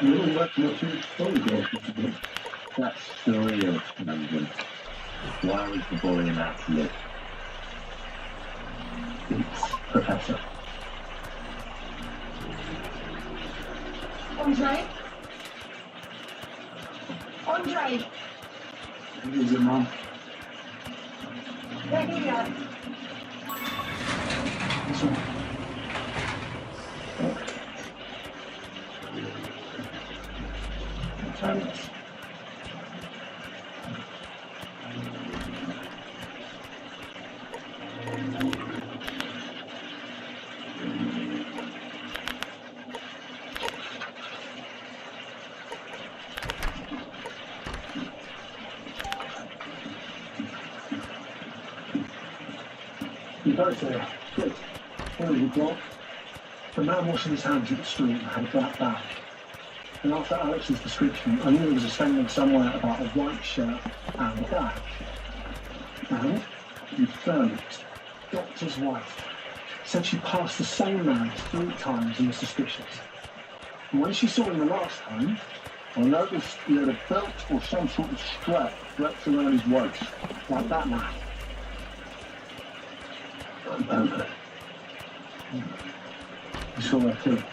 You're all that much of a story girl to do. That's surreal, London. Why was the boy allowed to live? It's Professor. Andre? Andre? Who's your mum? They're here. This one. Thanks. You both there. Good. Where you got? The man washing his hands at the street had a black bag. And after Alex's description, I knew there was a statement somewhere about a white shirt and a bag. And, confirmed, doctor's wife said she passed the same man 3 times and was suspicious. And when she saw him the last time, I noticed he had a belt or some sort of strap wrapped around his waist, like that man. You saw that too.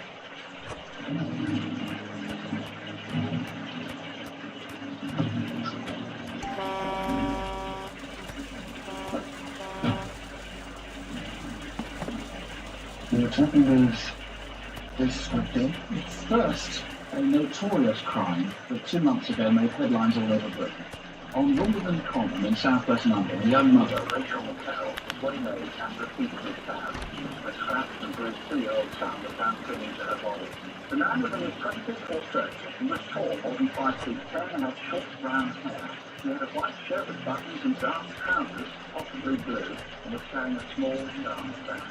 What's happened is this went in. It's first a notorious crime that 2 months ago made headlines all over Britain. On Wimbledon Common in southwest London, a young mother, Rachel McCarroll, was waylaid and repeatedly stabbed. A scratched and bruised 3-year-old son was found clinging to her body. The man was in his 25th or 30s. He was tall, more than 5 feet 10, and had short brown hair. He had a white shirt with buttons and dark trousers, possibly blue, and was carrying a small dark bag.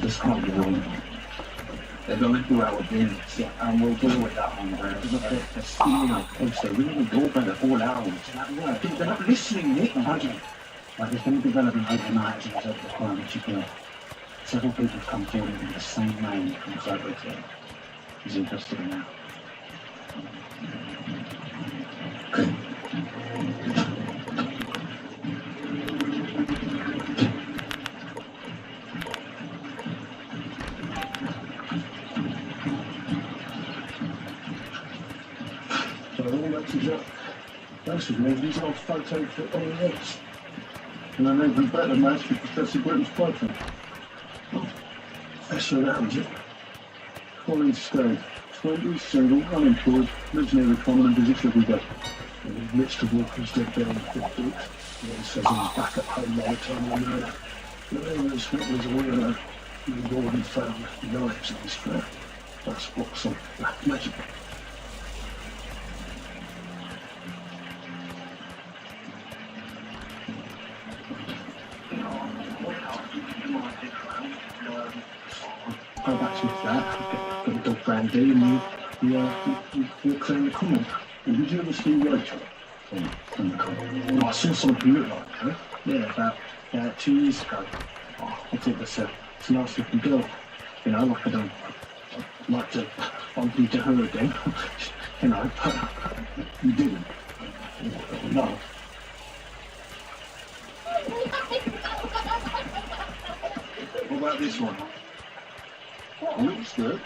This can't be wrong. They're going through our business, and we'll deal with that one. They're stealing our post. They're ringing the doorbell at all hours. I think they're not listening, Nick. Imagine. Like there's been a development overnight as a result of the crime which you feel. Several people have come forward with the same name from the celebrity. He's interested in that. Okay. So all matches up. Basically, these old photos for all this. And I know even better match with Professor Britain's photo. That's so that was it. Colin Stone, 20, single, unemployed, lives near the common and visits every day. He's rich to walk his dead down the 5 books. He says he's back at home by the time I know. But anyway, this was a weirdo. He's already found knives in his flat. That's what's on black magic. Go back to your flat, get a dog brandy, and you clean the common. And did you ever see Rachel from the common? Well, I saw someone who looked like her. Yeah, about 2 years ago. Oh, I thought that's a nice looking girl. You know, like I'd like to bump into her again. You know, but you didn't. No. What about this one? It looks good.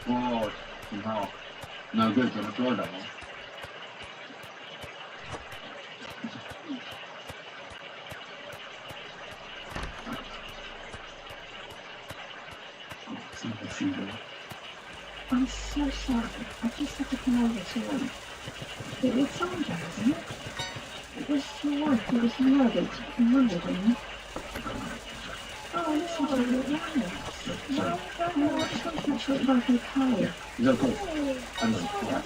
Oh, no. No good, I'm not sure that one. I'm so sorry. I just had to come over to him. It was Sandra, isn't it? It was your wife who was murdered in Wimbledon. Oh, listen to me. No, I just want to make sure it's both okay. It's okay. I know. Yeah.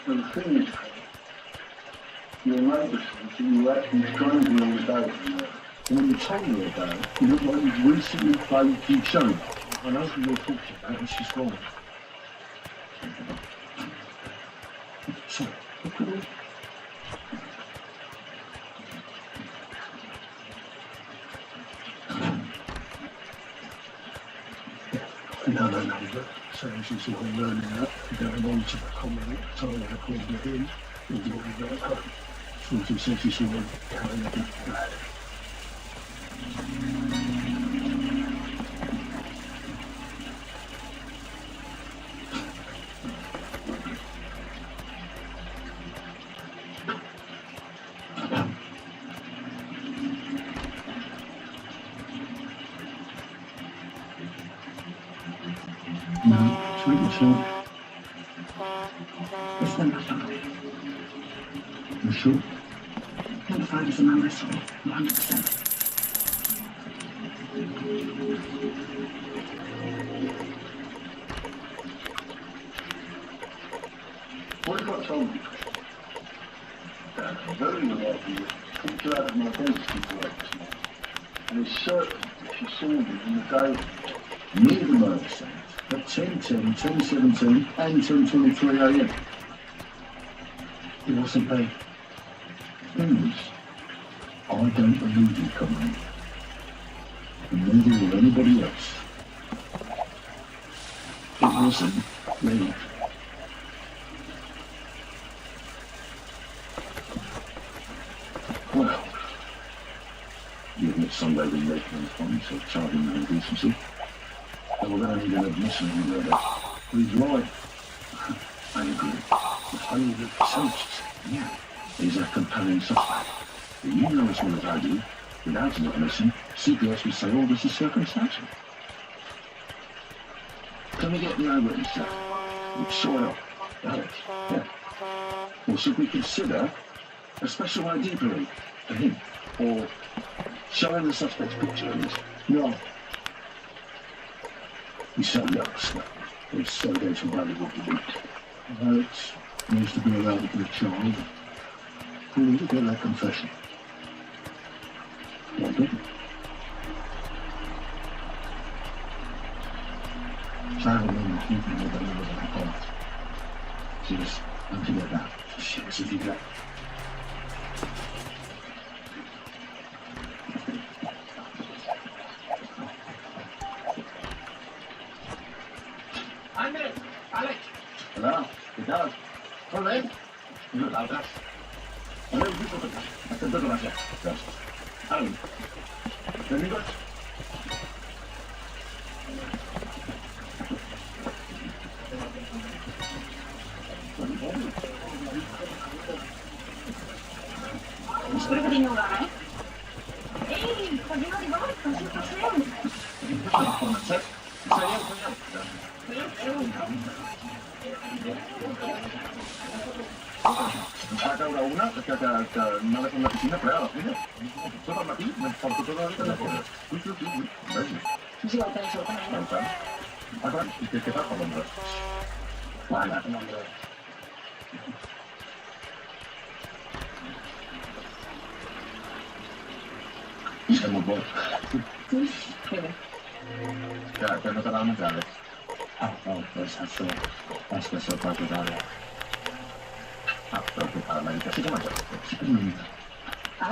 The thing is, your neighbour says that you were actually strangling all the day. And when you told me about it, you looked like you'd recently played you show. I know who you're talking about, and she's gone. So, look at all. No, but so she's sort of learning that, going on to the comment, telling her according to him, and doing that. She said she's sort of carrying a bit bad. It's the matter. You sure? I'm afraid it's a man wrestling, 100%. What have I told you? Very likely you talked her out of my dentistry collection. And it's certain that she saw me in the day near the murder scene at 10:10, 10:17 and 10:23 a.m. It wasn't me. Who's? I don't believe you, Conrad. And neither will anybody else. It wasn't me. Well, you admit Sunday when you can find yourself charging with indecency. And we're going to need an admission on murder. But he's right. I agree. It's only that Sanchez, yeah, he's a compelling suspect. But you know as well as I do, without an admission, CPS would say all this is circumstantial. Can we get the eyewitness check? We'll sort it out. Alex, yeah. Or should we consider a special ID parade for him? Or showing the suspect's picture of this? No. He's so young, so his segregation value will be weak. Alex needs to be around for a child. We need to get that confession. Well, good. Travel in the keeping with the members of the court. Cheers. Don't forget that. Cheers if you get. Alex! Hola, ¿qué tal? Hola, no tardas. Hola, hasta gracias. Gracias. Alan, amigos. Espero que tenga hogar, ¿eh? ¡Ey! ¿Por qué no arriba? ¿Con su pasión? Encara caure una que no l'he fet la piscina, però a la feina. Tot el matí me'n porto tota la nit a la feina. Ui. Vegi. Sí, ho penso, també. Per tant. Clar, i què fas per l'ombra? Voilà, l'ombra. Estem molt bo. Que bé. Que no t'agrada menjar, Alex? Pues això. És que això per posar-ho. Però per la medicació que menjar.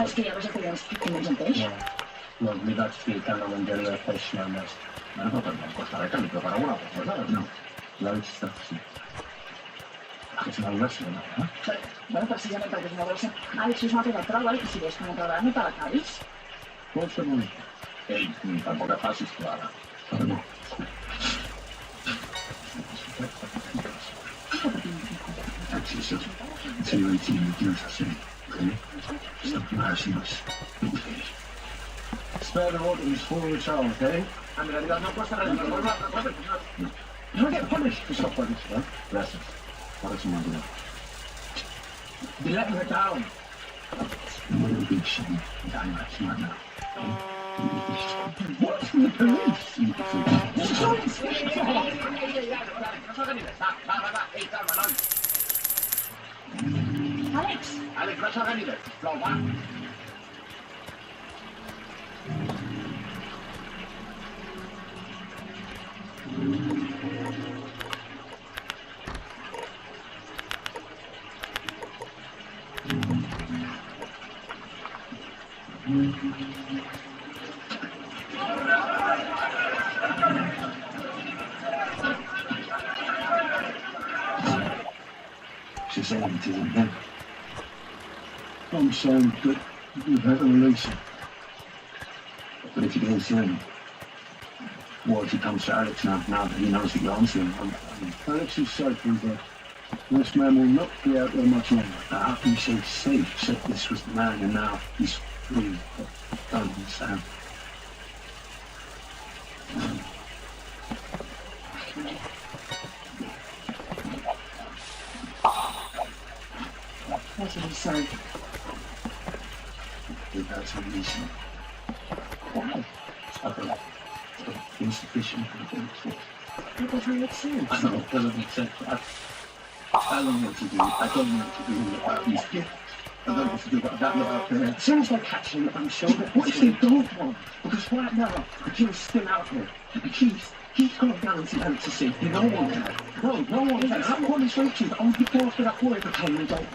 És que ja vas a fer que menys en peix. No, veritat, sí, que no menjaré peix només. No, però no costa res que li prepara una cosa, no? La vista, sí. Que és una diversió, no? Bueno, precisament perquè és una dolça. Àlex, us m'ha fet la prova i si ves que no t'agrada, no te la acabis. Vols fer bonic? Ei, tampoc et facis tu ara. No. Jesus, it's you 18 years, I say. Okay? Stop embarrassing us. Okay. Spare the rod and spoil the child, okay? En realidad no cuesta res, però no. You don't get punished for stuff like this, man. Gràcies. Ara s'ho m'ha dit. You're letting her down. What a big shame. I'm not smart now. What's from the police? Àlex! Àlex, no s'organitza, sisplau, va. Society isn't there. I'm saying that you had to release him. But if he is, what if he comes to Alex now that he knows that you're onto him? Alex is safe with that. This man will not be out there much longer. How can you say safe? Said this was the man and now he's free. I don't understand. What did he say? We've had some reason. Why? Insufficient for the police. It doesn't make sense. I know, it doesn't make sense. I don't know what to do. I don't know what to do. He's gift. I don't know what to do about that out there. As soon as they catch him, I'm sure that... What if they don't want? Because right now, the kill's still out there. He's got a guarantee Alex to see. No one can. No one can. How can this reach the only people after that boy became an adult?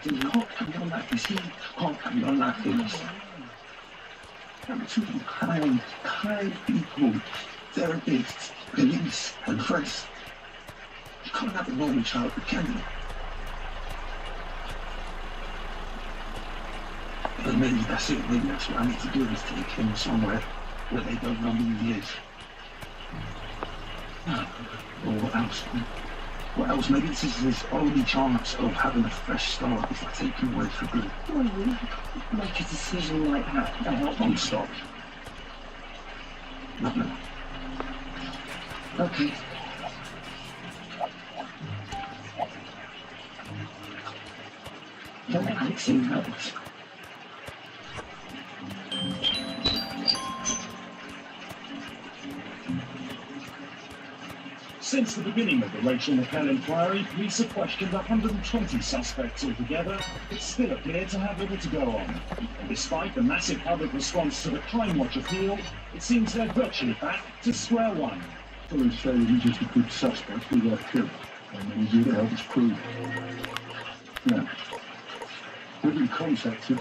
You can't carry on like this. He can't carry on like this. I'm two kind people, therapists, police, and press. You can't have a normal childhood, can you? But maybe that's it. Maybe that's what I need to do is take him somewhere where they don't know who he is. Or what else? What else? Maybe this is his only chance of having a fresh start if I take him away for good. Well, you make a decision like that. Don't stop. No. Okay. Don't Alex in helps. Since the beginning of the Rachel McCann inquiry, police have questioned 120 suspects altogether, but still appear to have little to go on. And despite the massive public response to the Crime Watch appeal, it seems they're virtually back to square one. Police say he's just a good suspect we got killed. And then he's here to help us prove it. Now, we've been contacted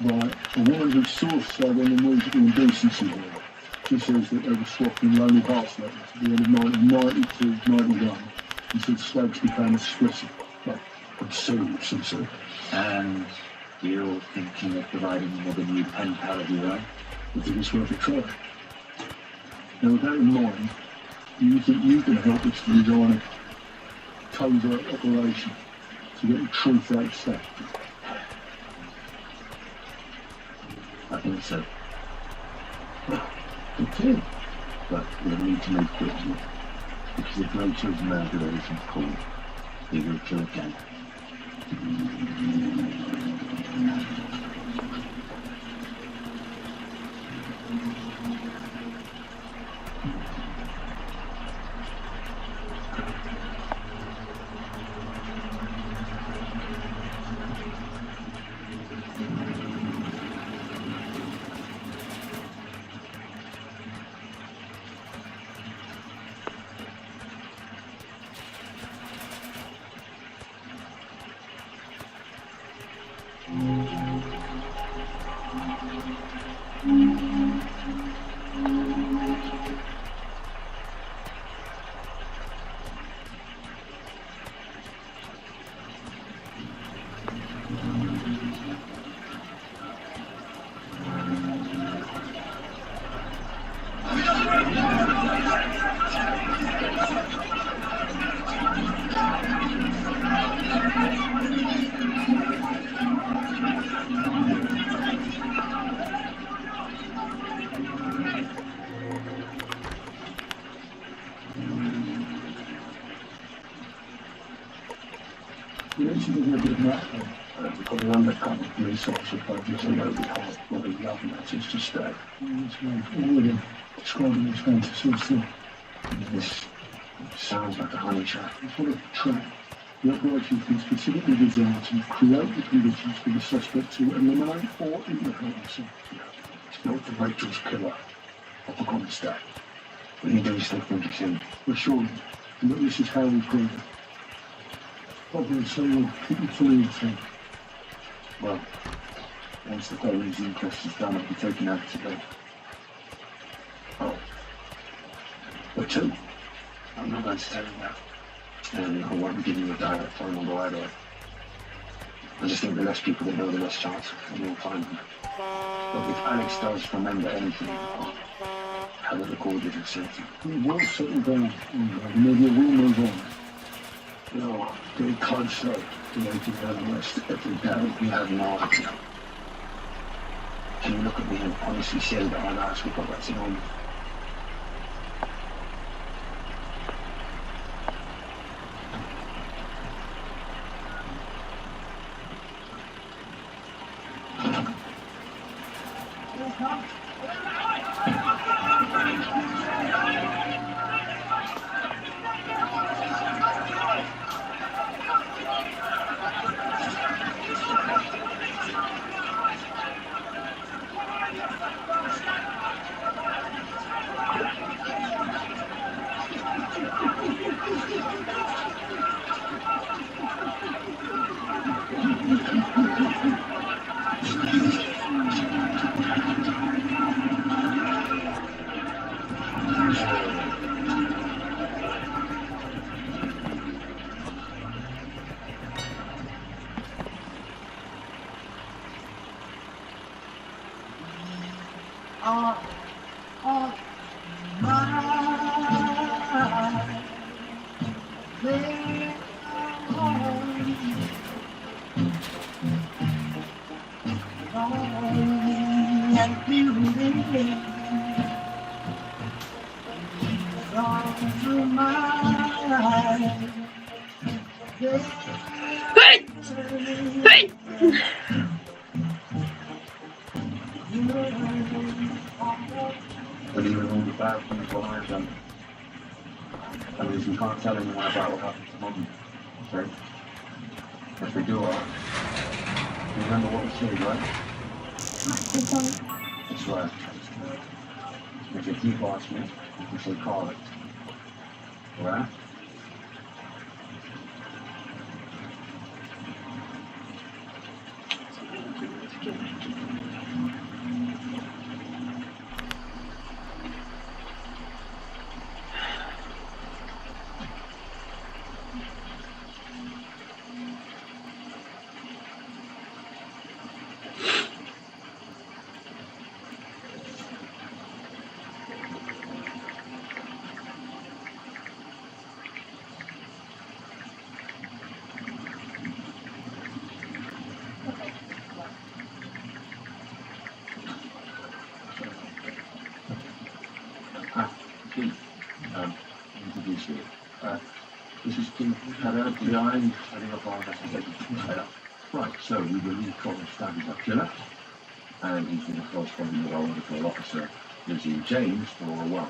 by a woman who saw Slug on the Musical Indecency Board. She says that they were swapped in Lonely Hearts letters at the end of 1992, 91, and said Slugs became explicit, like absurd of some sort. And you're thinking of providing him with a new pen pal of your own? I think it's worth a try. Now, with that in mind, do you think you can help us to design a covert operation to get the truth out of stuff? I think so. Okay. But we'll need to move quickly. Because if Rachel's murderer isn't caught, he will kill again. You actually did a bit of that. We've got an undercover police officer focused on Lady Heart, where the government is to stay. All of them describing his fantasies too. This sounds like a honey trap. It's what a trap. The operation has been specifically designed to create the conditions for the suspect to eliminate or implicate himself. It's built for Rachel's killer. I forgot his that. But you do still think it's him. We're sure that this is how we prove it. Obviously, we'll keep you fully informed. Well, Once the Cohen's inquest is done, I'll be taken out today. Oh. But two. I'm not going to tell you that. And I won't be giving you a direct phone number either. I just think the less people that know, the less chance of you'll find them. Look, if Alex does remember anything, I'll have it recorded and sent to you. We will settle down, and maybe we'll move on. No, getting closer to making her rest every day. You have no idea. Can you look at me and honestly say that I know we've got that on? But even all the bad things what I've done, that means we can't tell anyone about what happened to Mum. Okay? If we do, you remember what we said, right? That's right. If they keep asking, we say call it. Alright? Keith, introduce you. This is Keith Heather behind heading up our investigation. Right, so we believe Colin Stab is our killer, and he's been corresponding with our wonderful officer, Lizzie James, for a while.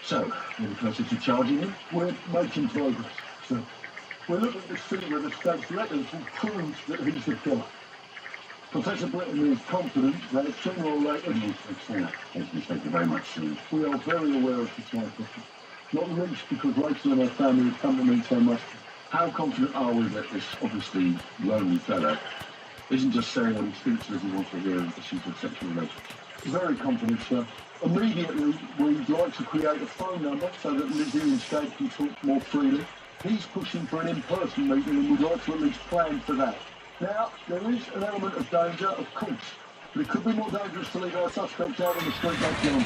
So, any closer to charging him? We're making progress, sir. We're looking to see whether Stagg's letters will prove that he's the killer. Professor Britton is confident that sooner or later he'll succeed. Thank you very much, Steve. We are very aware of the scientific, not least because Rachel and her family have come to me so much. How confident are we that this obviously lonely fella isn't just saying what he thinks that he wants to hear and issues of sexual relations? Very confident, sir. Immediately, we'd like to create a phone number so that Lizzie and Stag can talk more freely. He's pushing for an in-person meeting and we'd like to at least plan for that. Now, there is an element of danger, of course, but it could be more dangerous to leave our suspects out on the street much longer.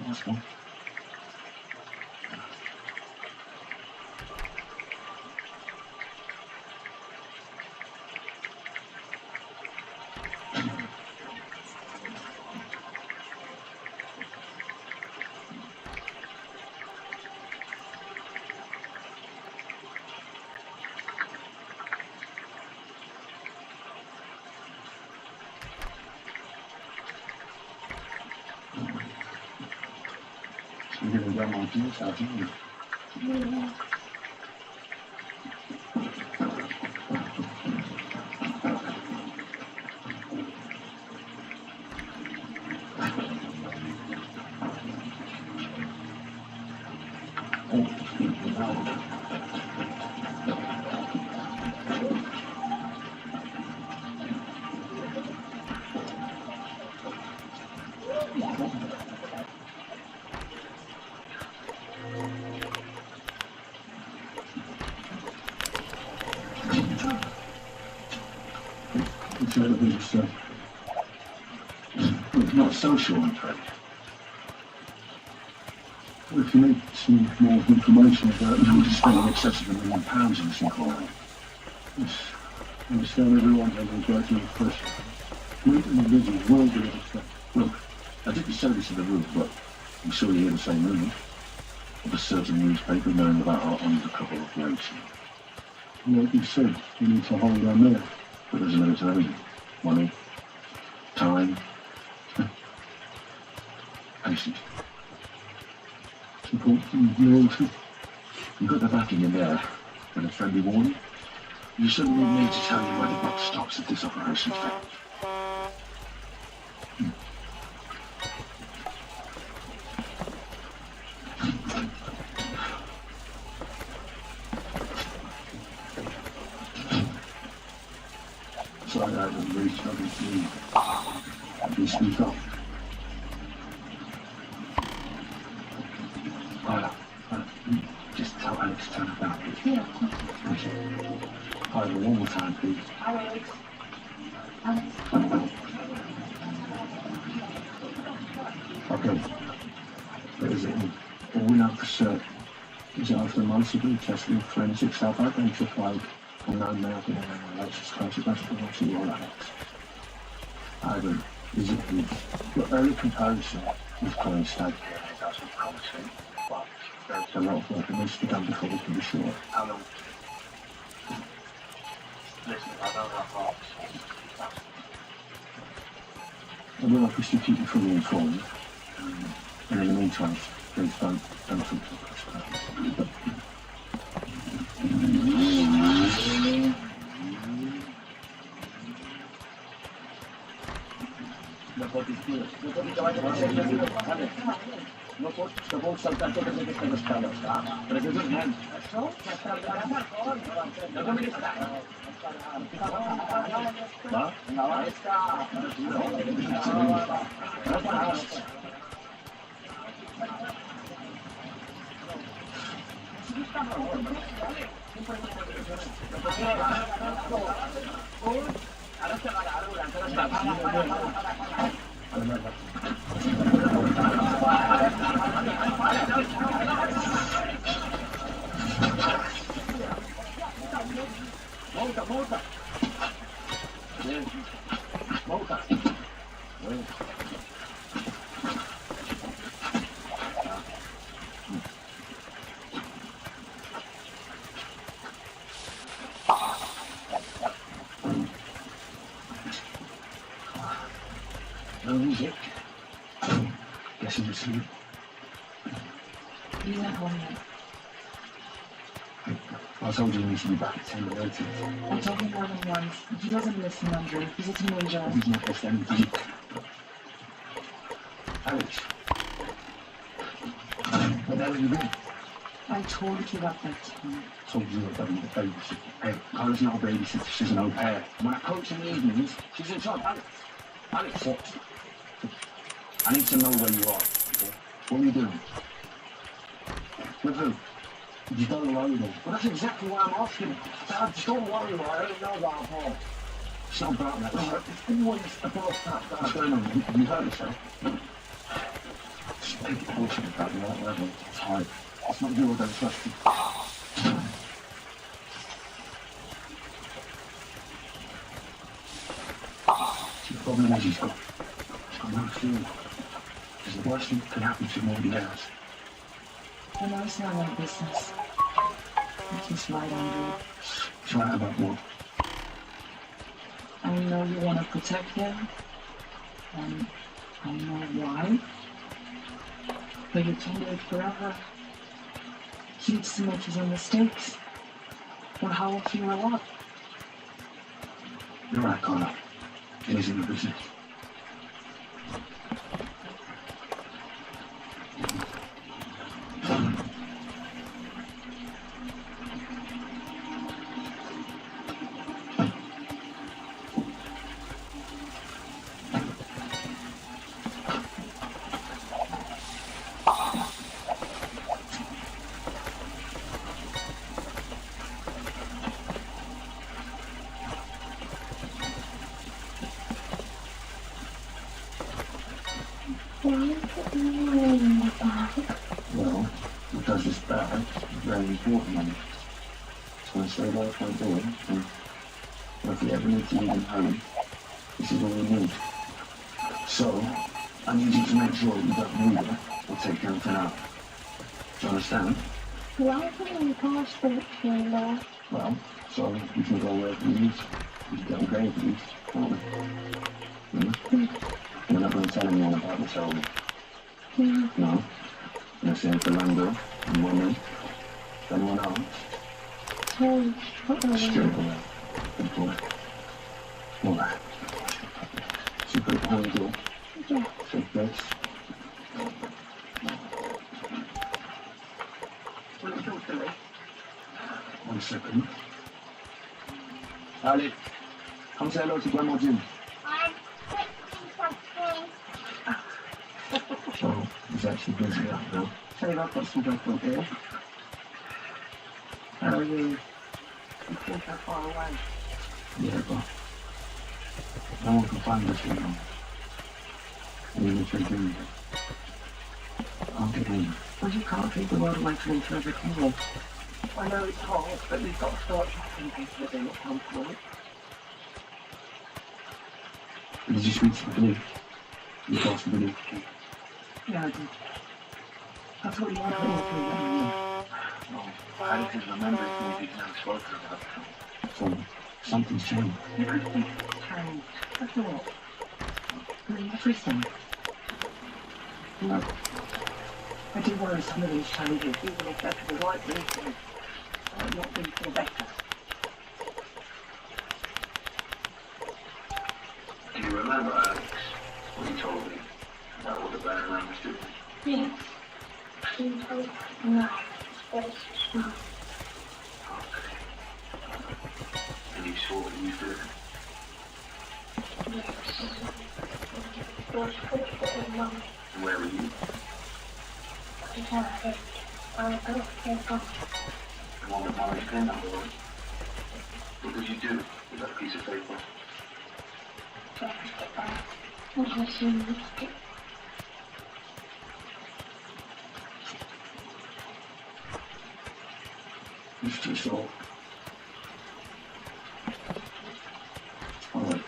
Last one. You're going to grab my juice out, aren't you? Yeah. all these people now. It's a little bit of stuff. Well, it's not social, I'm afraid. Well, if you need some more information about it, we're just spending in excess of £1 million in this inquiry. Yes, I understand everyone's having a great deal of pressure. We individuals will be able to. Look, I didn't say this in the room, but I'm sure you hear the same rumour of a certain newspaper knowing about our undercover operation. Like you said, we need to hold our nerve. But there's a limit to everything. Money, time, patience. Support and loyalty. You've got the backing in there and a friendly warning. You certainly need to tell you where the buck stops if this operation fails. So I haven't reached out to you. Please speak up. Just tell Alex to turn it down, please. Yeah. Thank you. One more time, please. Hi, Alex. Alex. Okay. What is it? All we know for certain is that after months of testing, forensics have identified a known male with an relationship consequence to your Alex. Ivan, is it the your early comparison with current state does look promising, but there's a lot of work that needs to be done before we can be sure. How long? Listen, I don't have hearts. I will obviously keep you fully informed. And in the meantime, please don't talk to us. No pots saltar totes aquestes escales, perquè és un nen. Això? Va? Molta. Bien. Molta. Bueno. No music. Guessing it's asleep. You went home yet? I told you he needs to be back at 10 or 8. I told him more than once. He doesn't listen, Andre. He's a teenager. He's not lost anything. Alex. What the hell have you been? I told you about that time. Told you about the babysitter. Hey, Carla's not a babysitter, she's an au pair. When I coach in the evenings, she's in charge. Alex, what? I need to know where you are. Okay? What are you doing? With who? You don't worry them. Well, that's exactly why I'm asking. Dad, don't worry, right? I don't know about home. It's not about that. It's always about that. What's going on? Have you hurt yourself? Just take it bullshit about you, whatever. It's hard. It's not you or don't trust you. The problem is he's got no clue. Because the worst thing that can happen to him already has. I know it's not my business. It's just right, Andre. It's right about what? I know you want to protect him. And I know why. But you tolerate forever. He needs to make his own mistakes. Or how will he grow up? You're right, Connor. It isn't your business. What do you mean about? Well, because this bag is very important money. So I say what I'm doing, and if we ever need to leave him home, this is all we need. So, I need you to make sure you don't move it or take anything out. Do you understand? Well, my passport, Taylor. Well, so we can go wherever we need. We can get away with it, can't we? We're not going to tell anyone about this, are we? No. You're saying for Lando and Mommy. Anyone else? Hey, what are you? Straight away. Good boy. All right. So put it behind the door. Yeah. Take this. Will you talk to me? 1 second. Ali, come say hello to Grandma Jim. I'm fixing something. So, he's actually busy up now. Tell you, I've got some judgment here. How are you? You feel so far away. Yeah, but no one can find us, you know. And even if they do, I'll get in. Well, you can't keep the world away from each other, can you? I know it's hard, but we've got to start trusting people again at some point. Did you speak to the police? You told the police? Yeah, I did. I thought you wanted me to. No, I didn't remember if we didn't spoke about it. So, something's changed. Everything's changed. That's all. I mean, everything. No. I do worry some of these changes, even if they're for the right reasons, might not be for the better. Do you remember, Alex, what you told me about what the band around was doing? Yes. She told me that it's not. And you saw what you did? Yes. It was good for the mom. And where were you? Because I don't think of The one that Molly's pen number was. What did you do with that piece of paper? trust about what has been used to. It's just all. Alright.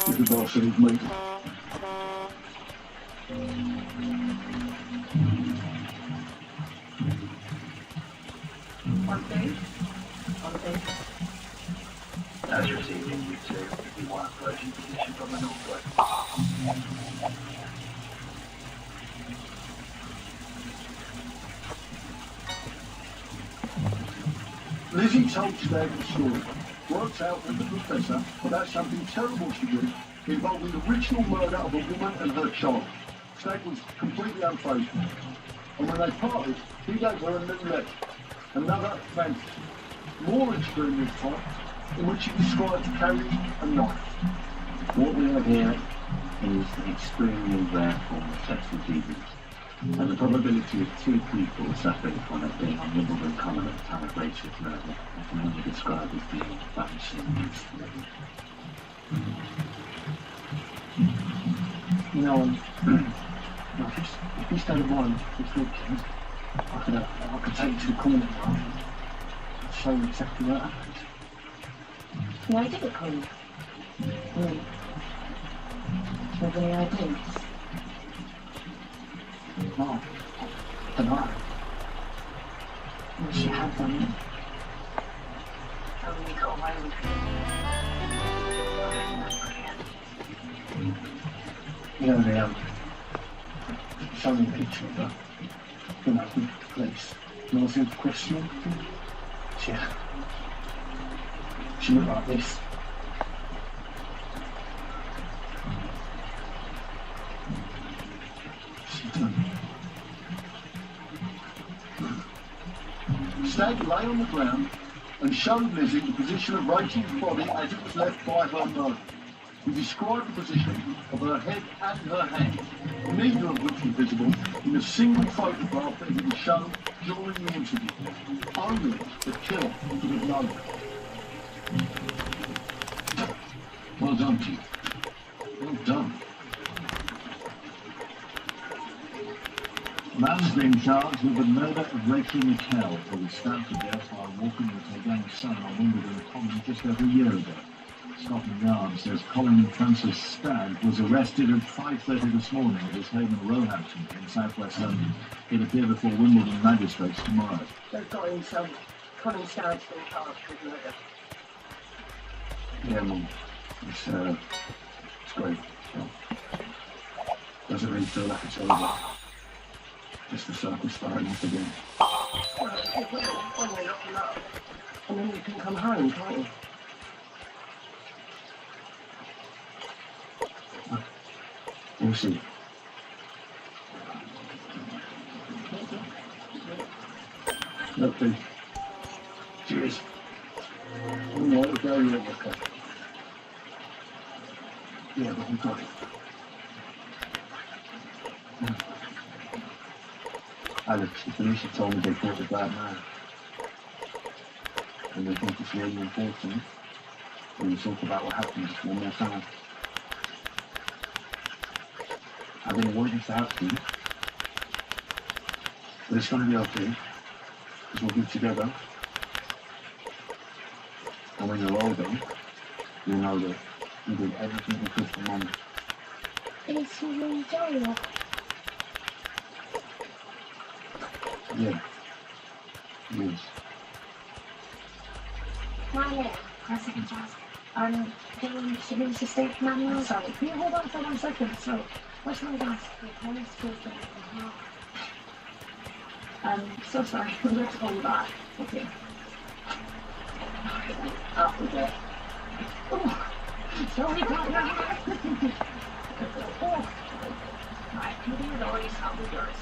If the boss said he'd make it. One thing. As receiving you two, if you want a Virgin position from the Northwest. Lizzie told Stag the story. Worked out with the professor about something terrible she did involving the ritual murder of a woman and her child. Stag was completely unfazed. And when they parted, he gave her a new letter. Another fantasy. More extreme this time, in which he described carrying a knife. What we have here is an extremely rare form of sexual deviance, and the probability of two people suffering from it being on Wimbledon Common at the time of Rachel's murder can only be described as being vanishingly slim. You know, if you stayed at mine this weekend, I could take you to the corner and show you exactly what happened. No, I didn't call you. Do you have any ideas? No, tonight. Well, she had them. Tell me you got away with it. You know, they showed me a picture of her, you know, with the police. And I was in questioning. She looked like this. She's done. Stag lay on the ground and showed Lizzie the position of Rachel's body as it was left by her murder. He described the position of her head and her hand, neither of which was visible in a single photograph that he was shown during the interview. Only the killer could have known it. Well done, Chief. Well done. Man's been charged with the murder of Rachel McKell, who was stabbed to death while walking with her young son on Wimbledon Common just over a year ago. Scotland Yard says Colin Francis Stagg was arrested at 5:30 this morning at his home in Roehampton in southwest London. He'll appear before Wimbledon magistrates tomorrow. They've got him some. Colin Starr's been charged with murder. Yeah, Mum. It's great. So, doesn't really feel like it's over. Just the circle starting off again. Well, it will when they lock him up. And then you can come home, can't you? We'll see. Look, please. Cheers. Oh, no, it'll go, yeah, okay. Yeah, but we got it. Alex, the police have told me they caught a bad man. And they think it's really unfortunate. When we talk about what happened just one more time. I've been avoiding this house, Steve. But it's going to be okay. Because we'll be together. And when you're older, you know that we did everything we could for Mum. Is he really sorry? Yeah. Yes. Right, President Johnson. The Civilian Estate Manual. Sorry, can you hold on for 1 second? So, what's my last? The police speaking. So sorry, let's go back. Okay. Up we go. Oh, sorry, partner. Oh. Right, you can always help with yours.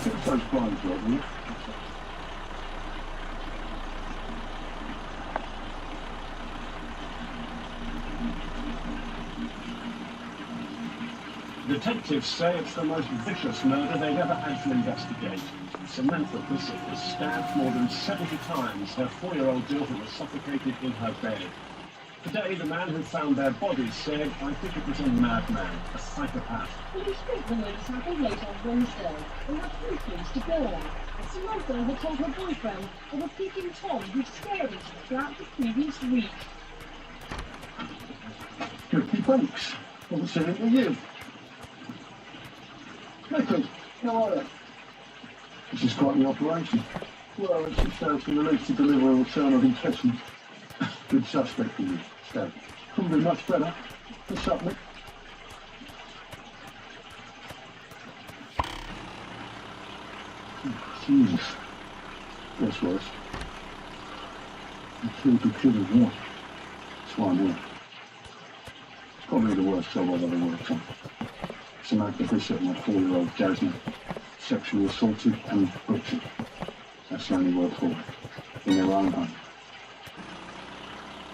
It's so fun, Jordan. Detectives say it's the most vicious murder they've ever had to investigate. Samantha Bissett was stabbed more than 70 times. Her 4-year-old daughter was suffocated in her bed. Today, the man who found their bodies said, "I think it was a madman, a psychopath." Police spoke the news happened late on Wednesday. They had 3 clues to go on. Samantha had told her boyfriend of a peeping Tom who'd scared her throughout the previous week. Ricky Banks. Haven't seen him in years. Nicky, how are you? This is quite the operation. Well, it's just out from the lease to deliver a return of intention. Good suspect for you, Stab. Couldn't be much better. What's up, Nick? Jesus. That's worse. I killed the kid as well. That's why I'm here. It's probably the worst job I've ever worked on. Samantha Bishop and my 4-year-old Jasmine sexually assaulted and butchered. That's the only word for it. In their own home.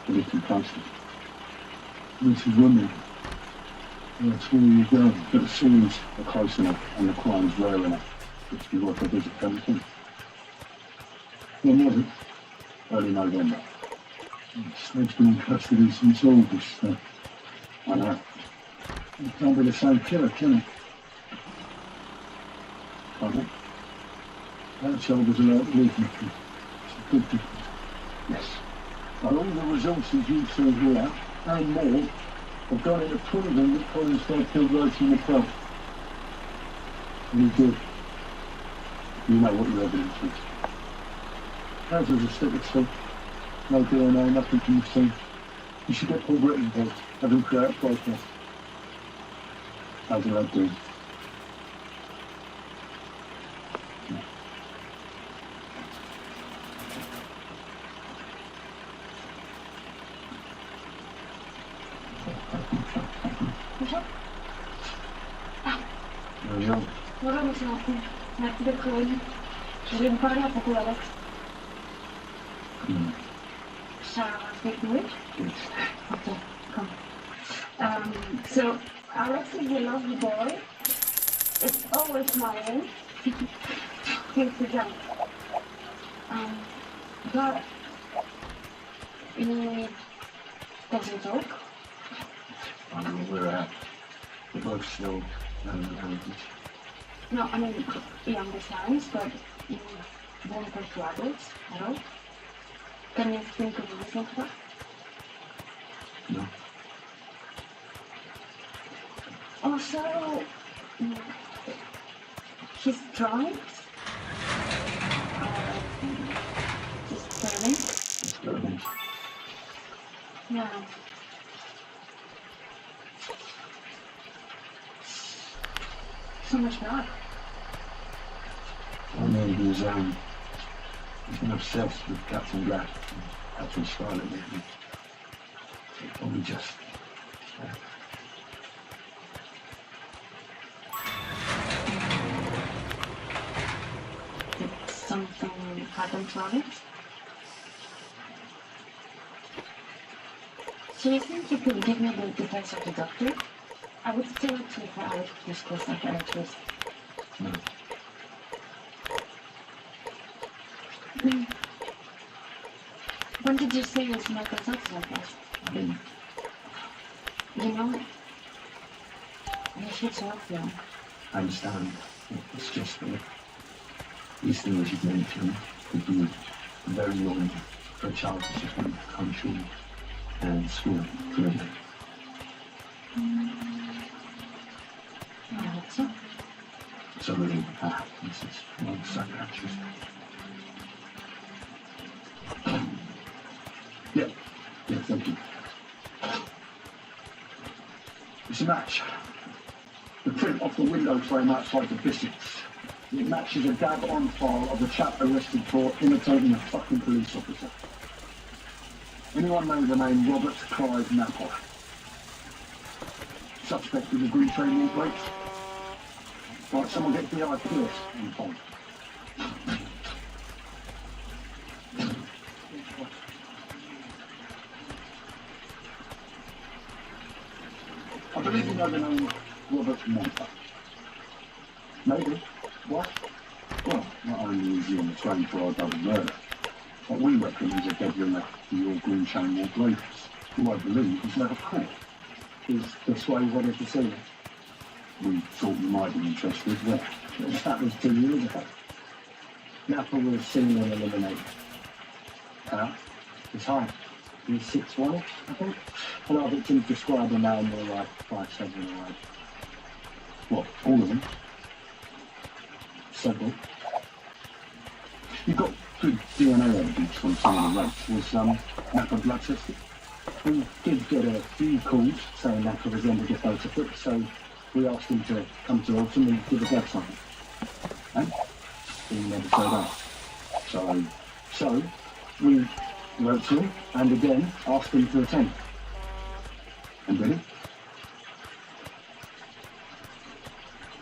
The victim posted. This is women. That's where you go. But the scenes are close enough and the crime's rare enough. It's be worth a visit to everything. When was it? Early November. Sned's been in custody since August. I know. It can't be the same killer, can it? Can't it? That shoulder's a lot weaker. It's a good difference. Yes. And all the resources you see here, and more, have gone into proving that Colin Stead killed Rosie himself. And he did. You know what your evidence is. Hers was a stick of sleep. No DNA, nothing can be seen. You should get Paul Britton involved. Have him create a process. How do I do? Bonjour. Bonjour, monsieur Martin. Merci d'être venu. Je vais vous parler à propos d'Alex. Shall I speak English? Yes. Okay, come. So, Alex is a lovely boy. It's always smiling. He's a jump. But he doesn't talk. I mean, we're both still language. No, I mean, he understands, but he won't talk to adults at all. Can you think of a reason for that? No. Also, his drawings disturbing. Disturbing. Yeah. So much blood. I mean, he's been obsessed with Captain Black and Captain Scarlet lately. Probably just... Did something happen to Alex? So you think you could give me the details of the doctor? I would still prefer Alex to discuss psychiatrist. No. When did you say this Michael Jackson like that? I mean, You know, you should talk to him. I understand. It's just that these things you've mentioned could be very long for a child who's just been country and school for a day. I hope so. So really, this is one psychiatrist. Yeah, thank you. It's a match. The print off the window frame outside the biscuits. It matches a dab on file of the chap arrested for imitating a fucking police officer. Anyone know the name Robert Clive Napper? Suspect with the green train wall plates? Right, someone get the eye pierced on phone. I believe you know the name Robert Napper. Maybe. What? Well, not only is he on the train for our double murder, but we reckon he's a dead ringer for your green chain wall breakers, who I believe he's never caught. Is this why you wanted to see me? We thought you might be interested, yeah. That was 2 years ago. Napper was seen and eliminated. His height. He's 6'1", I think. A lot of victims describe him now more like 5'7" or 8. What, all of them? Several. You got good DNA evidence from some of the rapes. Was Napper blood tested? We did get a few calls saying Napper resembled a photophotograph, so we asked him to come to Alton and give a blood sample. And He never showed up. so, We wrote to him and again asked him to attend. and did he?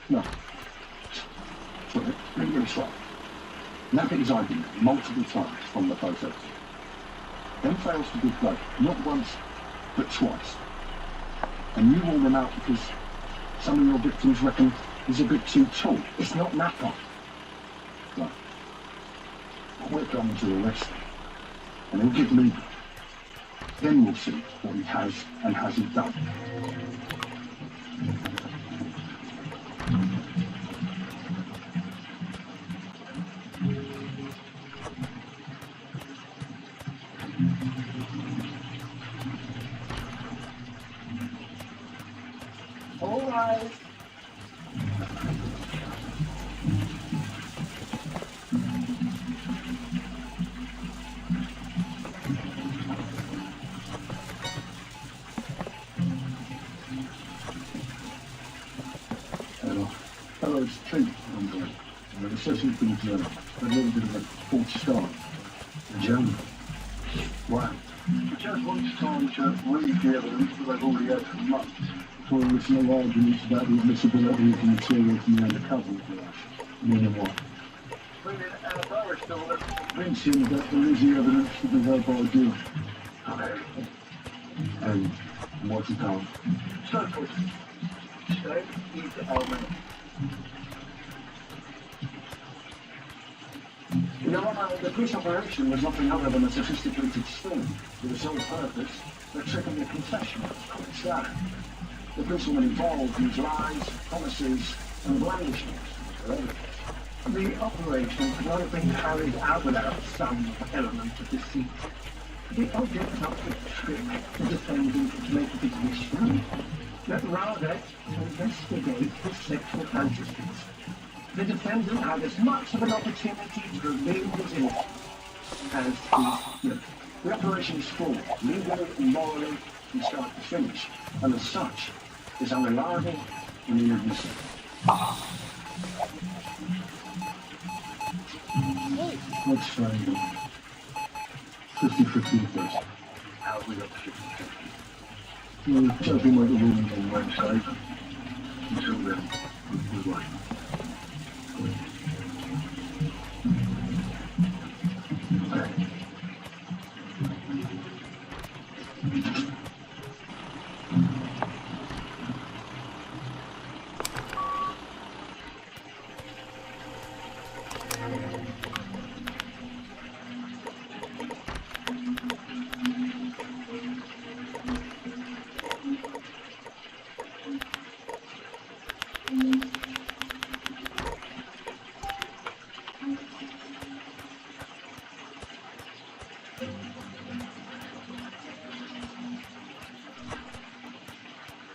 No. Sorry, let me get this right. Napper is ID multiple times from the photos. Then fails to give blood, not once, but twice. And you rule him out because some of your victims reckon he's a bit too tall. It's not Napper. Right. We're going to arrest him. And he'll give me. Then we'll see what he has and hasn't done. All right. Hello, it's Trent. The session's been a little bit of a false start. German. Why? I just want time to read the evidence that I've already had from Mart. Before there's no arguments about the admissibility of the material from the undercover operation. Meaning what? Bringing our Boris door. Mention about the Lizzie evidence that the verbal deal. Okay. And what's it called? So put. Stay with our man. The police operation was nothing other than a sophisticated sting with the sole purpose of checking the confession of its that. The policemen involved used lies, promises, and blandishments for evidence. The operation could not have been carried out without some element of deceit. The object of the trick the defendant to make a position, but rather to investigate his sexual fantasies. The defendant had as much of an opportunity to reveal his innocence as his guilt. The operation is full, legally and morally, from start to finish, and as such, is unreliable and inadmissible. What's strange? 50-50 first. How we got 50-50. Well, judging by the ruling on the website, Until then, we're right.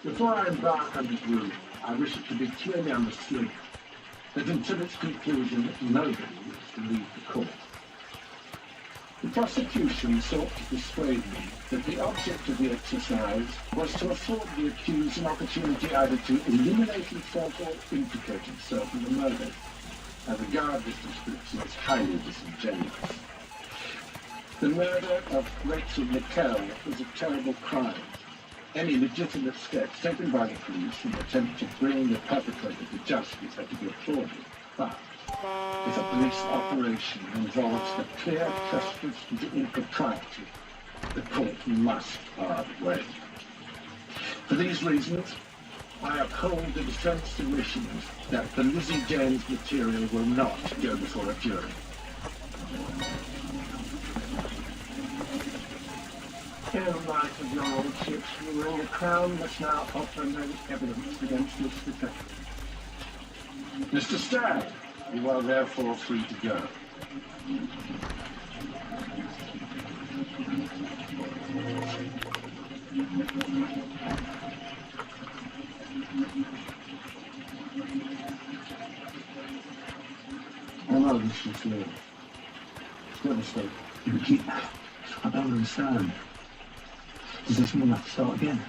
Before I embark on this route, I wish it to be clearly understood that until its conclusion, nobody is to leave the court. The prosecution sought to persuade me that the object of the exercise was to afford the accused an opportunity either to eliminate himself or implicate himself in the murder. I regard this description as highly disingenuous. The murder of Rachel Nickel was a terrible crime. Any legitimate steps taken by the police in an attempt to bring the perpetrator to justice had to be applauded. But if a police operation involves the clear trespass into impropriety, the court must bar the way. For these reasons, I uphold the defense submissions that the Lizzie James material will not go before a jury. In light of your lordship's ruling, the Crown must now offer no evidence against this detective. Mr. Stagg, you are therefore free to go. I know this is real. It's devastating. I don't understand. Does this mean I have to start again?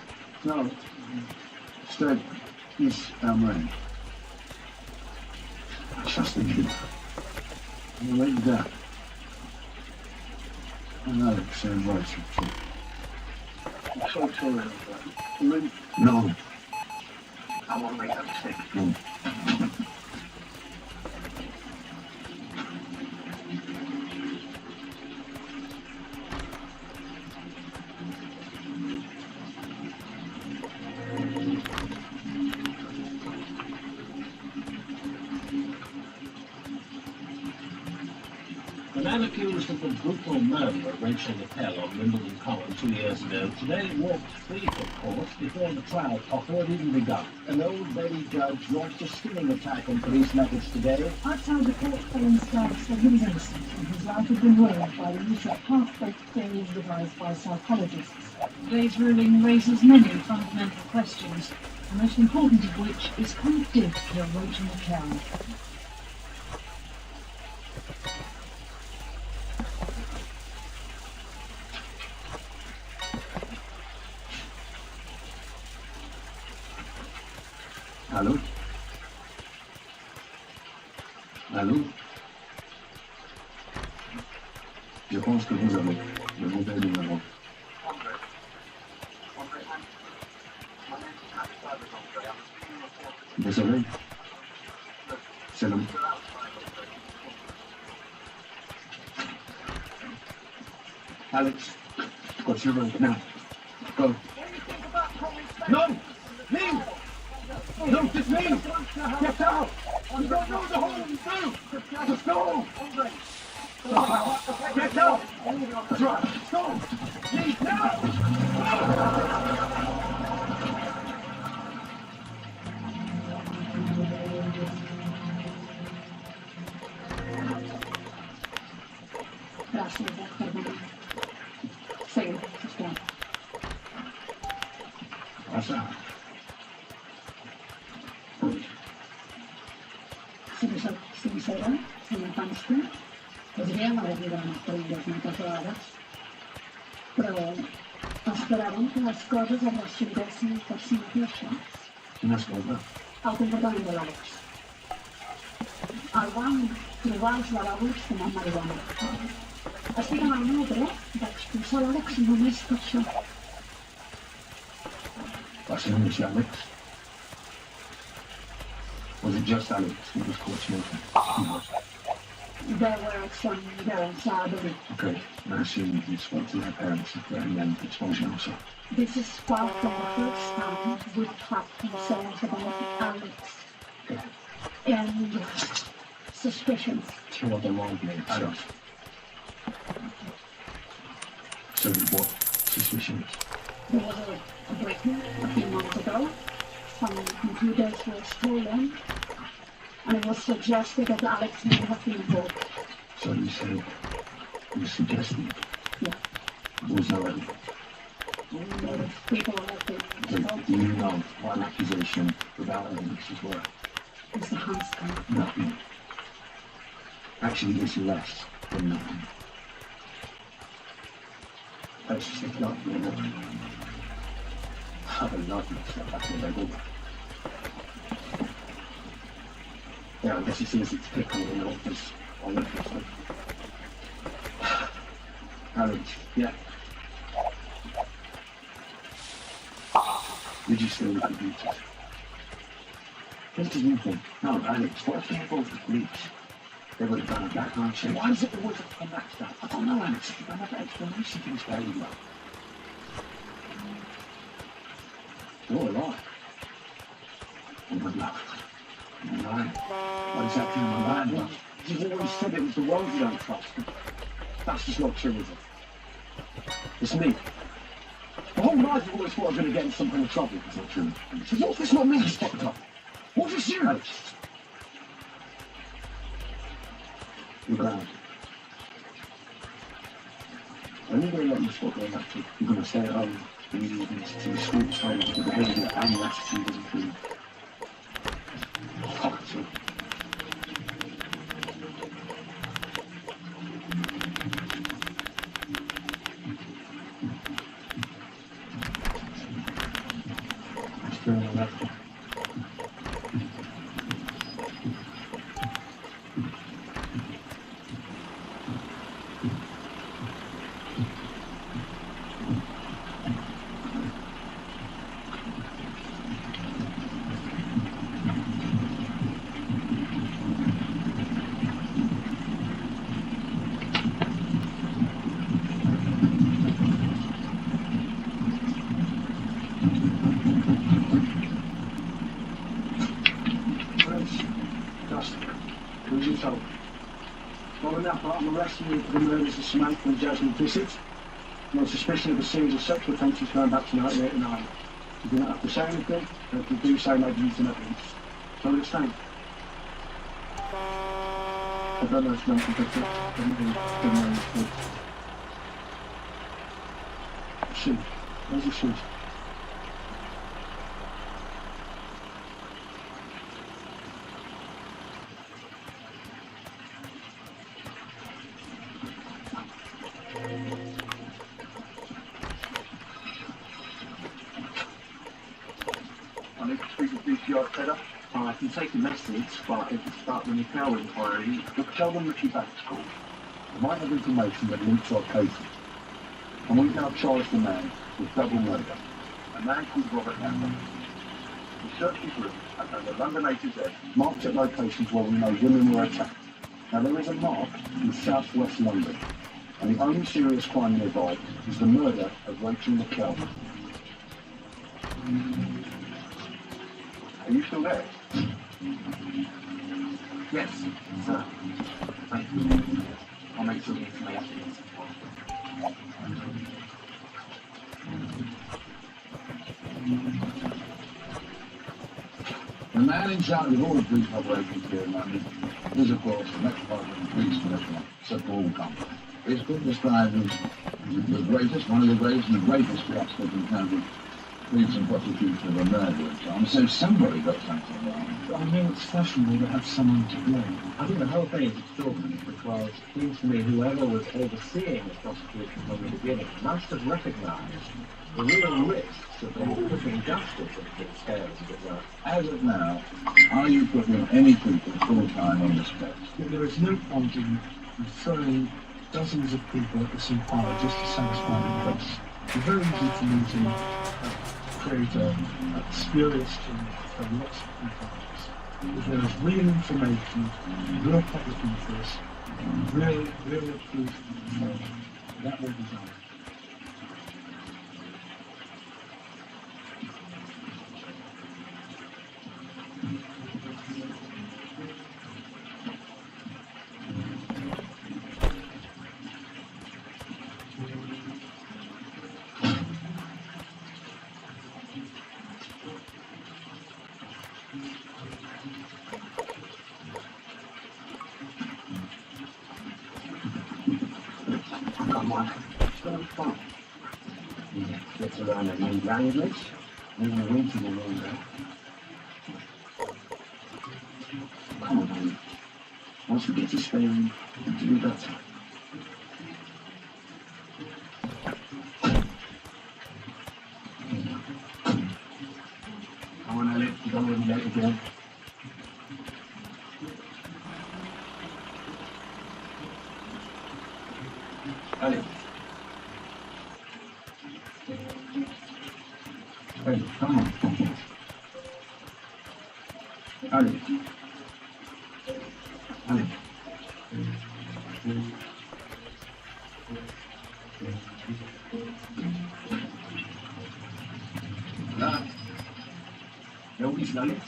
No, Stagg is our man. I trust in you. I'll let you down. I know it's saying right, so I'm so sorry about that. Lynn, no. I want to make that mistake. No. The man accused of the brutal murder of Rachel Nickel on Wimbledon Common 2 years ago today walked free from court before the trial proper had even begun. An Old Bailey judge launched a stinging attack on police methods today. Outside the court, Colin Stagg said he was innocent and his life had been ruined by the use of half-baked theories is devised by psychologists. Today's ruling raises many fundamental questions, the most important of which is who did kill Rachel McCown. Allô? Allô? Je pense que vous avez le mauvais numéro. Désolé. C'est le... Alex, what's your road now? Go. No! Leave! No, just leave! Get out! You don't know the hole you do! Just go! Get out! That's right! Go! Leave now! Gracias, perdón. Sí, está. Pasa. Sincera, senyor Pansky, podríem haver arribat a les moltes vegades, però esperàvem que les coses es resolguessin per si mateixes. Quines coses? El comportament de l'Àlex. El vam trobar als lavabos fumant marihuana. Estic amb el meu dret d'expulsar l'Àlex només per això. Va ser només Alex? Was it just Alex who was caught smoking? There were some parents, I believe. Okay, I assume you spoke to their parents and then exposure also. This is part of the first time we've had concerns about Alex Okay. and suspicions. So what the law made Alex. So what suspicions? There was a break-in a few months ago. Some computers were stolen, and it was suggested that Alex may have been involved. So you said you suggested Yeah. was no evidence. People have been Do involved. you know what an accusation without evidence is worth? Mr. Hanscom. Nothing. Actually, it's less than nothing. Let's just think about it a minute. Have a lovely step back in the Bible. Yeah, I guess he sees it's pickle in the office all interesting. Alex, yeah. Did you steal the computers? This is one thing. No, Alex, what if they involved the police? They would have done a background check. Why does it always have to come back to that? I don't know, Alex. If you don't have an explanation for this behaviour. You're alive. Oh, my love. I'm lying. What exactly am I lying about? You've always said it was the world you don't trust. That's just not true, is it? It's me. The whole life you've always thought I was going to get in some kind of trouble. It's not true. So what if it's not me who's fucked up? What if it's you, Alex? You're grounded. I'm not going to let you spot going back to. You're going to stay at home and you need to the school time the behaviour and the attitude doesn't improve. Fuck it. It's very unethical. Following that part, I'm arresting you for the murders of Samantha and Jasmine Bissett. I'm on suspicion of a series of sexual offences going back to 1989. You do not have to say anything, and if you do say, maybe use an evidence. So what it's saying? I don't know if Samantha Bissett didn't know. Sheep. Where's the sheep? I need to speak to DCI Cheddar. I can take a message, but if it's about the Nicole inquiry, Tell them that you're back to school. I might have information that links our cases. And we've now charged the man with double murder. A man called Robert Campbell. We searched his room and found a London A to Z marked at locations where we know women were attacked. Now there is a mark in southwest London, and the only serious crime nearby is the murder of Rachel McKell. are you still there? Yes, sir. Thank you. I'll make sure the information is. The man in charge of all the police operations here in London is, of course, the Metropolitan Police Commissioner, Sir Paul Campbell. It's been described as the greatest, one of the greatest and the greatest fiasco in terms of police and prosecution of a murder in town. So somebody got something wrong. I know it's fashionable to have someone to blame. I think the whole thing is extraordinary because it seems to me whoever was overseeing the prosecution from the beginning must have recognised the real risks of putting justice into the scales, as it were. As of now, are you putting any people full-time on this case? There is no point in throwing dozens of people at the same fire just to satisfy the press. It's very easy for me to create a spurious team for lots of people. If there is real information, real public interest, real proof, that will be done. Come on, it's going to be fun. Gets around a new language, and then we into the room there. Come on, honey. Once we get to Spain, we'll do better. Come on, Alex, you don't want to be late again. Alex. Hey, come on. Alex. Alex. Hola. ¿Me oís, Alex?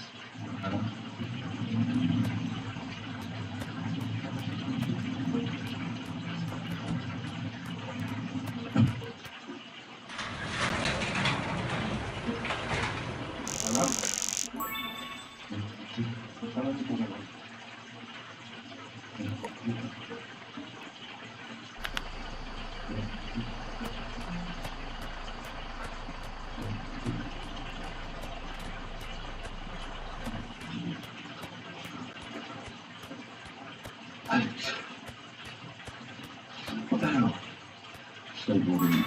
Alex. What the hell? Skateboarding.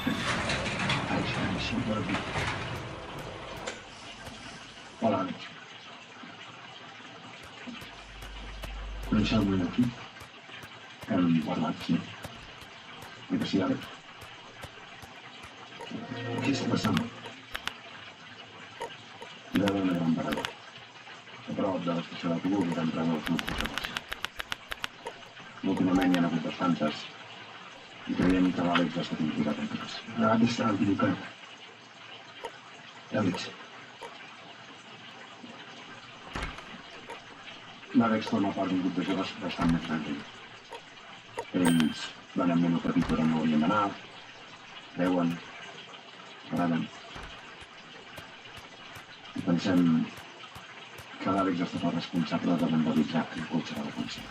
Alex, she's got to be. Hola, Alex. ¿Puedes algo aquí? Guarda, sí. Mira, sí, Alex. ¿Qué está pasando? Cuidado, no me han parado. He probado las que se la tuvo que han entrado los muchos cosas. Últimamente han hagut bastantes i creiem que l'Àlex ja està complicat amb tots. Ara està equivocat. Àlex. L'Àlex forma part d'un grup de joves bastant més tranquil. Ells van amb un petit per on no haurien d'anar, veuen, agraden. I pensem que l'Àlex ha estat el responsable de vandalitzar el cotxe de la policia.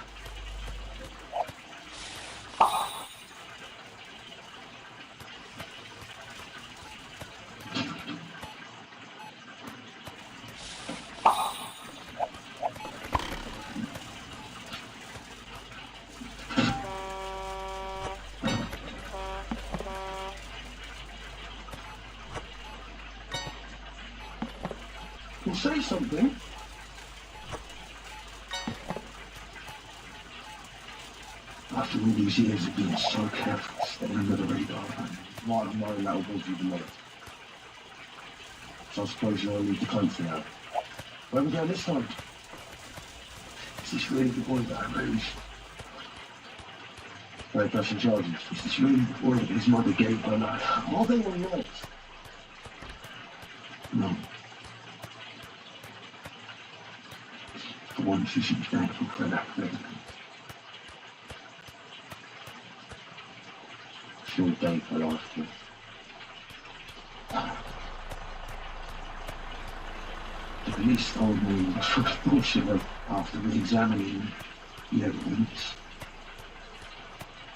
Well, say something. After all these years of being so careful, staying under the radar, Might have known that would you the most. So I suppose you'll leave the country now. where are we going this time? Is this really the boy that I raised? Very pressing charges. Is this really the boy that his mother gave her life? Are they or not? No. For once, you should be thankful for that thing. Short day for life, too. The police told me it was for bullshit after re-examining the evidence.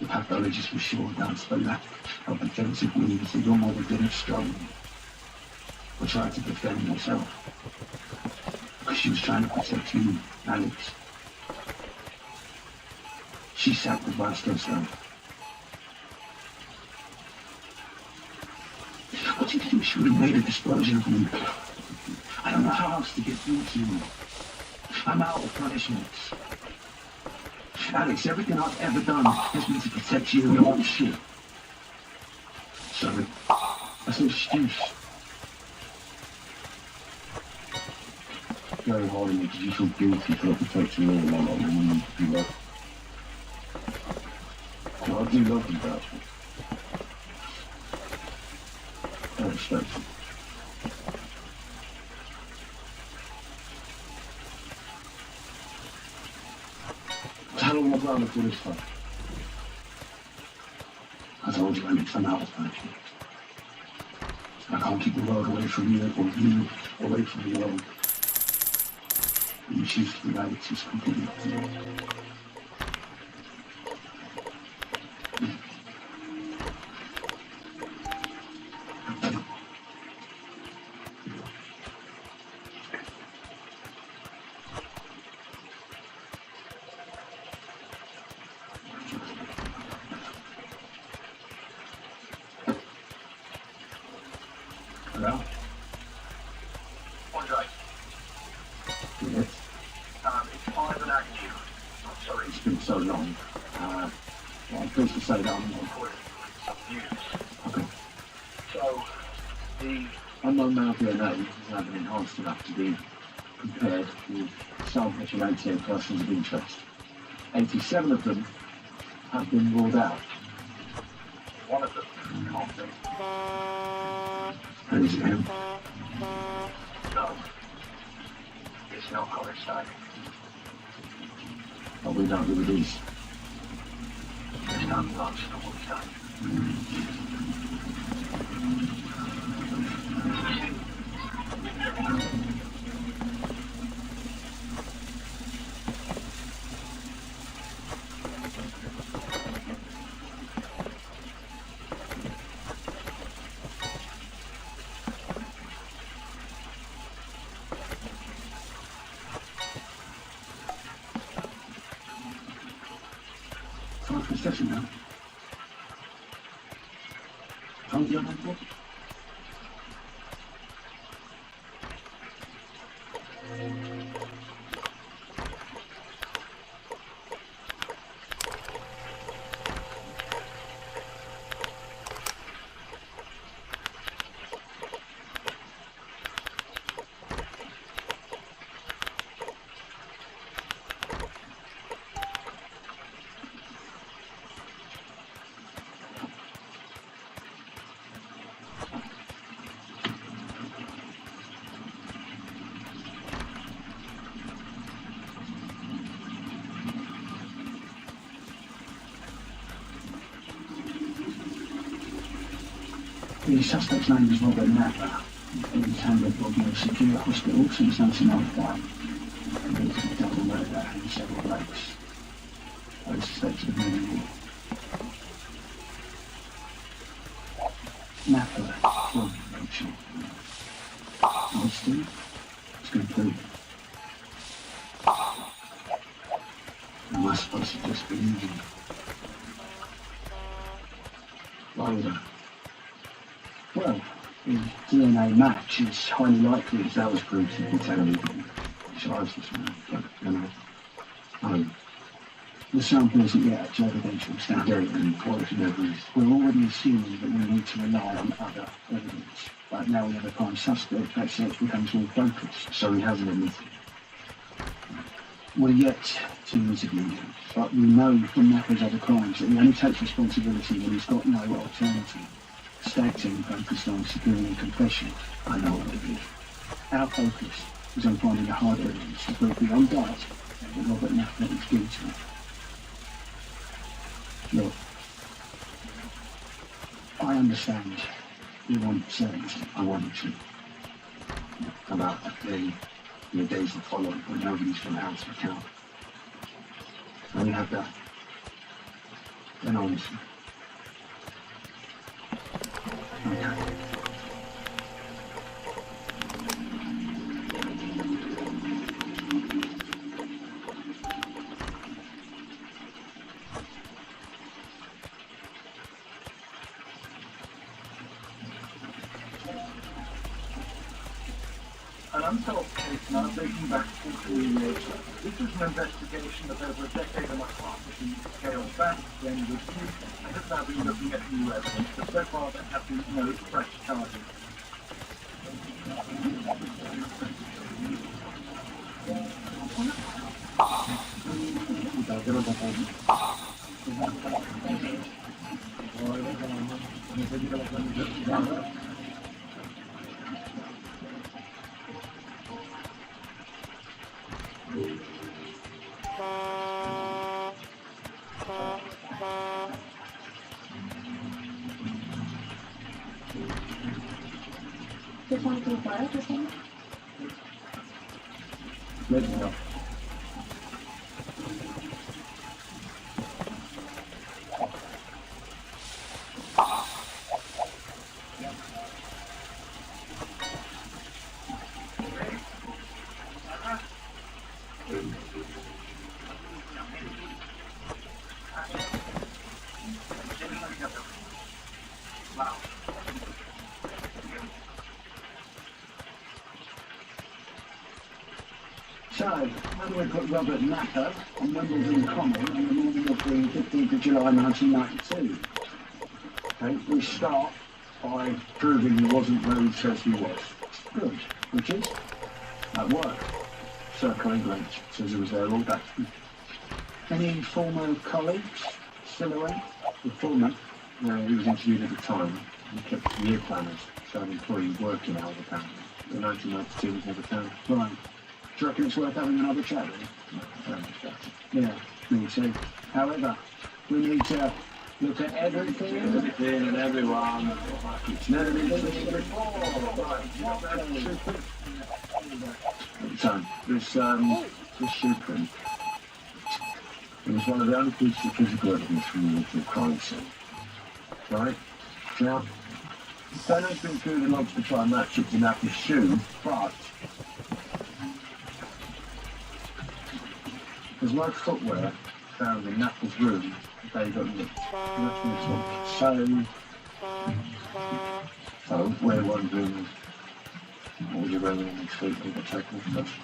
The pathologist was sure down to the lack of defensive means that your mother didn't struggle or try to defend herself. Because she was trying to protect you, Alex. She sacrificed herself. What do you think she would have made a disclosure of me? I don't know how else to get through to you. I'm out of punishments. Alex, everything I've ever done has been to protect you and all this shit. So, that's no excuse. Very hard on you because you feel guilty for not protecting me and my mum and you love. No, I do love you, Dad. I respect you. How long have I done for this time? I told you, Alex, I'm out of punishment. I can't keep the world away from you or you away from the world. You choose to be Alex is completely up to you. Hello? Andre, Yes. it's Ivan Agnew. I'm sorry, It's been so long. Well, I'm pleased to say that I'm not. calling some news. Okay. So, the Unknown male DNA is now been enhanced enough to be compared with samples from 88 persons of interest. 87 of them have been ruled out. one of them can't be. And is it him? No, it's not coinciding. But we know who it is. There's no answer to what's done. Time for a session now. Time to go on board. The suspect's name is Robert Napper. He's been handled by a secure hospital since 1995. He's a double murder in several lakes. I suspected of many more. Napper, from Rachel. Honesty, it's complete. Am I supposed to just believe him? Wilder. Well, his DNA match, it's highly likely If that was proved, you could tell me charge this man. But, you know, the sample isn't yet at evidential standard. and quality never is. We're already assuming that we need to rely on other evidence. But now we have a prime suspect, that search becomes more focused. So he hasn't admitted. We're yet to interview him, but we know from Napper's other crimes that he only takes responsibility when he's got no alternative. Stag team focused on securing a confession. I know what it is. Our focus is on finding the hard evidence to prove beyond doubt that Robert Napper is guilty. Look, I understand you want certainty. I want to. About that day, and the days that follow, when nobody's going to answer account. When you have that, then honestly. Okay. An unsolved case now dating back 14 years. This was an investigation that over a decade and a half has been scaled back, then reviewed, and has now been looking at new evidence, but so far there have been no fresh charges. Just want to go fire or something? Let me know. So, how do we put Robert Napper on Wimbledon Common on the morning of the 15th of July 1992? Okay, we start by proving he wasn't where he says he was. Good, which is? At work. Circle England says he was there all day. Any former colleagues still around? The foreman, he was interviewed at the time, he kept year planners, showing employees working hours apparently. The 1992 was never found. Right. Do you reckon it's worth having another chat with him? Yeah, me too. However, we need to look at everything and everyone. It's never been seen before. So, this shoeprint, it was one of the only pieces of physical evidence from the local crime scene. Right? Now, Dano's been through the logs to try and match it to Napper's shoe, but there's no footwear found in Napper's room the day he got nicked. So we're wondering what was he wearing on his feet when he got taken off first?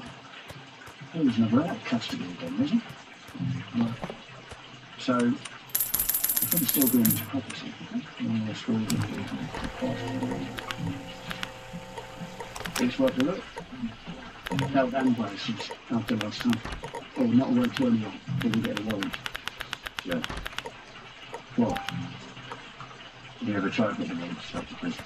He was never out of custody again, was he? No. So, he can still be in his property. It's worth a look. Belt and braces after last time. Oh, not worked to anyone. Didn't get a warrant. Yeah. What? You ever tried getting him straight to prison?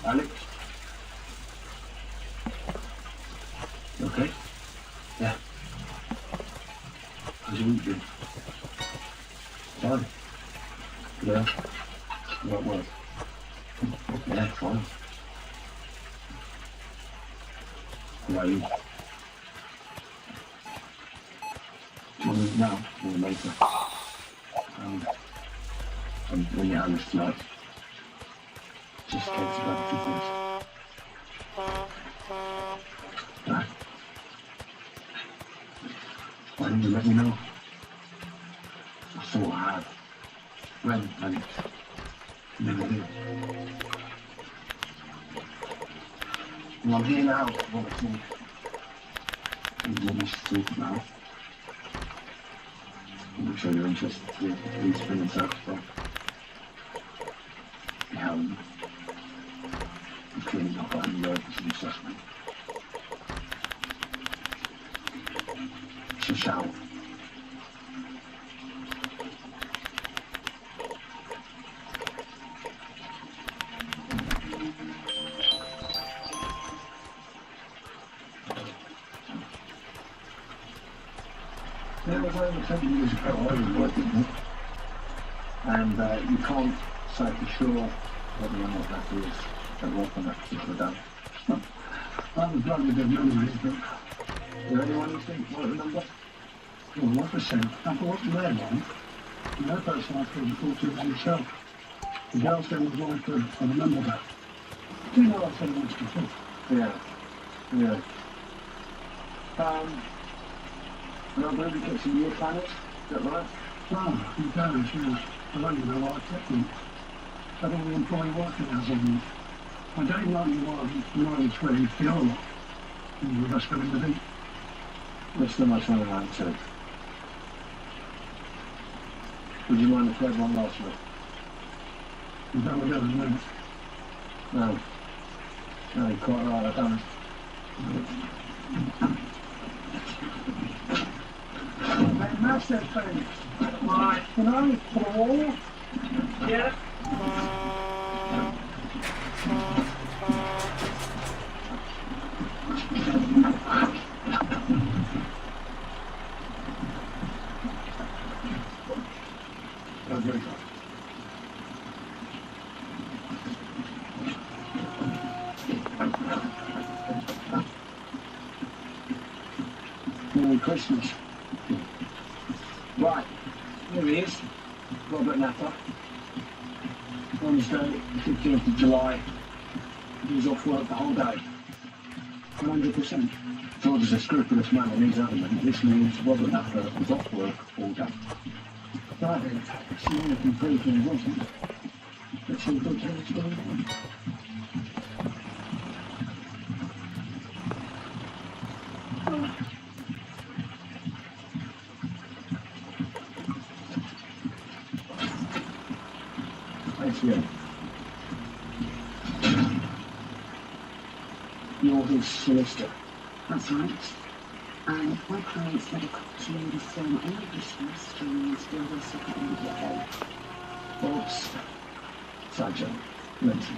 Alex? You okay? Yeah. How's your week been? Fine. Yeah. You at work? Yeah, fine. Where are you? Do you want to move now or later? When you're honest tonight. Just get to grab a few things. Then you let me know. I thought I had. When, and never did. Well, I'm here now. What I think. There's not much to talk about. I'm sure you're interested to these feelings out, but you haven't. You've clearly not got any words in assessment. It's a shout. There was over 20 years ago I was working here, and you can't say for sure whether or not that is a rock on that particular day. I was glad with the memories, but is there anyone you think might remember? Well, 1%. I wasn't there long. The other person I couldn't talk to was yourself. The girlfriend was like I remember that. Do you know I've said once before? Yeah. And I believe you kept some year planners, is that right? Oh, you don't, yeah. I don't even know why I kept them. Had all the employee working hours on them. I gave 91, 93, the other lot. And the rest fell in the deep. What's the most one around two? Would you mind if we had one last week? You don't want to go, no? No. No, you're quite right, I don't. Massive thing. Right. You know, for the wall. Yeah. That's very good. Merry Christmas. Right, here he is, Robert Napper. Wednesday, 15th of July. He was off work the whole day. 100%. George is a scrupulous man and he's adamant. This means Robert Napper was off work all day. Right then, see if you can prove he wasn't. Let's see if we can what's going on. Thanks again. You're his solicitor. That's right. And my client's made a copy of the film over Christmas during his building second India. Bob's Sergeant Linton.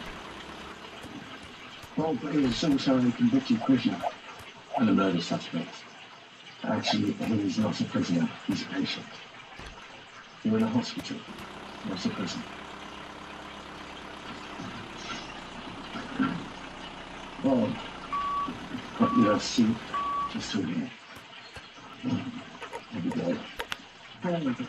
Bob is also a convicted prisoner and a murder suspect. Actually, he is not a prisoner, he's a patient. You're in a hospital, not a prison. Bob, got your seat just over here. Here we go. Hello, Robert.